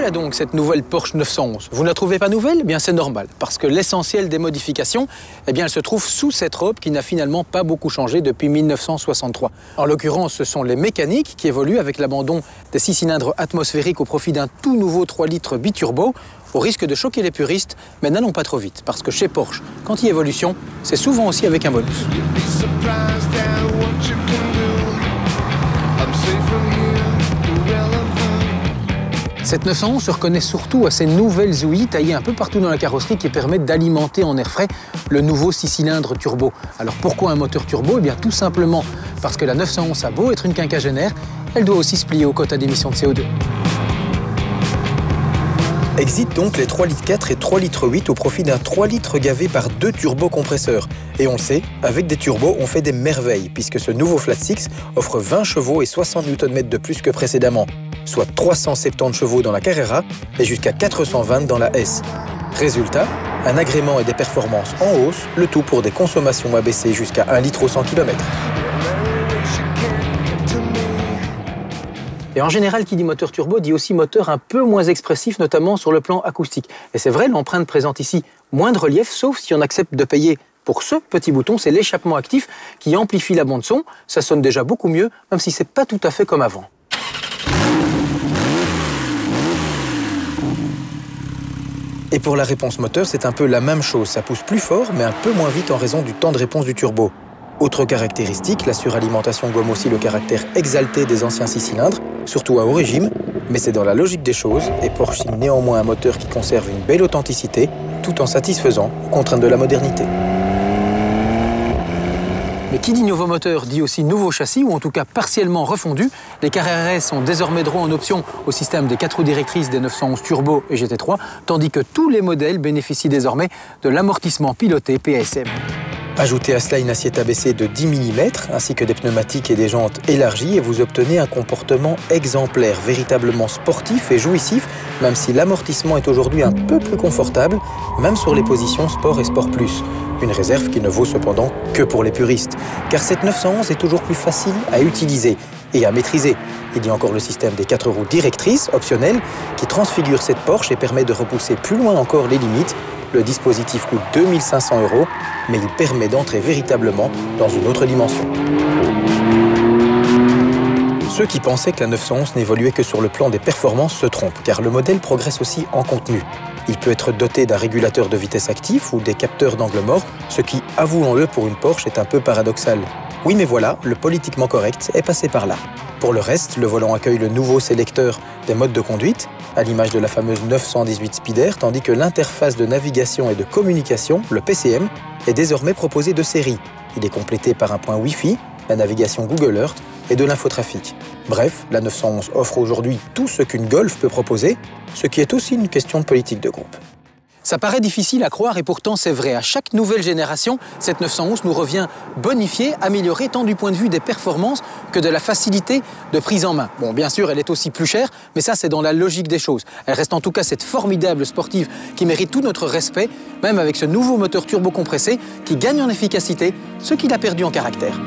Voilà donc cette nouvelle Porsche 911. Vous ne la trouvez pas nouvelle? Eh bien c'est normal, parce que l'essentiel des modifications, eh bien, elle se trouve sous cette robe qui n'a finalement pas beaucoup changé depuis 1963. En l'occurrence, ce sont les mécaniques qui évoluent avec l'abandon des 6 cylindres atmosphériques au profit d'un tout nouveau 3 litres biturbo, au risque de choquer les puristes, mais n'allons pas trop vite, parce que chez Porsche, quand il y a évolution, c'est souvent aussi avec un bonus. Cette 911 se reconnaît surtout à ces nouvelles ouïes taillées un peu partout dans la carrosserie qui permettent d'alimenter en air frais le nouveau 6 cylindres turbo. Alors pourquoi un moteur turbo? Eh bien tout simplement parce que la 911 a beau être une quinquagénaire, elle doit aussi se plier aux quotas d'émissions de CO2. Exit donc les 3,4 litres et 3,8 litres au profit d'un 3 litres gavé par 2 turbocompresseurs. Et on le sait, avec des turbos, on fait des merveilles, puisque ce nouveau Flat Six offre 20 chevaux et 60 Nm de plus que précédemment, soit 370 chevaux dans la Carrera et jusqu'à 420 dans la S. Résultat, un agrément et des performances en hausse, le tout pour des consommations abaissées jusqu'à 1 litre au 100 km. Et en général, qui dit moteur turbo dit aussi moteur un peu moins expressif, notamment sur le plan acoustique. Et c'est vrai, l'empreinte présente ici moins de relief, sauf si on accepte de payer pour ce petit bouton, c'est l'échappement actif qui amplifie la bande son. Ça sonne déjà beaucoup mieux, même si c'est pas tout à fait comme avant. Et pour la réponse moteur, c'est un peu la même chose. Ça pousse plus fort, mais un peu moins vite en raison du temps de réponse du turbo. Autre caractéristique, la suralimentation gomme aussi le caractère exalté des anciens 6 cylindres, surtout à haut régime, mais c'est dans la logique des choses, et Porsche signe néanmoins un moteur qui conserve une belle authenticité, tout en satisfaisant aux contraintes de la modernité. Mais qui dit nouveau moteur dit aussi nouveau châssis, ou en tout cas partiellement refondu. Les Carrera sont désormais droits en option au système des 4 roues directrices des 911 Turbo et GT3, tandis que tous les modèles bénéficient désormais de l'amortissement piloté PASM. Ajoutez à cela une assiette abaissée de 10 mm, ainsi que des pneumatiques et des jantes élargies, et vous obtenez un comportement exemplaire, véritablement sportif et jouissif, même si l'amortissement est aujourd'hui un peu plus confortable, même sur les positions Sport et Sport Plus. Une réserve qui ne vaut cependant que pour les puristes, car cette 911 est toujours plus facile à utiliser et à maîtriser. Il y a encore le système des 4 roues directrices, optionnel, qui transfigure cette Porsche et permet de repousser plus loin encore les limites. Le dispositif coûte 2 500 €, mais il permet d'entrer véritablement dans une autre dimension. Ceux qui pensaient que la 911 n'évoluait que sur le plan des performances se trompent, car le modèle progresse aussi en contenu. Il peut être doté d'un régulateur de vitesse actif ou des capteurs d'angle mort, ce qui, avouons-le, pour une Porsche est un peu paradoxal. Oui, mais voilà, le politiquement correct est passé par là. Pour le reste, le volant accueille le nouveau sélecteur des modes de conduite, à l'image de la fameuse 918 Speed, tandis que l'interface de navigation et de communication, le PCM, est désormais proposé de série. Il est complété par un point Wi-Fi, la navigation Google Earth et de l'infotrafic. Bref, la 911 offre aujourd'hui tout ce qu'une Golf peut proposer, ce qui est aussi une question de politique de groupe. Ça paraît difficile à croire et pourtant c'est vrai. À chaque nouvelle génération, cette 911 nous revient bonifiée, améliorée tant du point de vue des performances que de la facilité de prise en main. Bon, bien sûr, elle est aussi plus chère, mais ça c'est dans la logique des choses. Elle reste en tout cas cette formidable sportive qui mérite tout notre respect, même avec ce nouveau moteur turbo compressé qui gagne en efficacité, ce qu'il a perdu en caractère.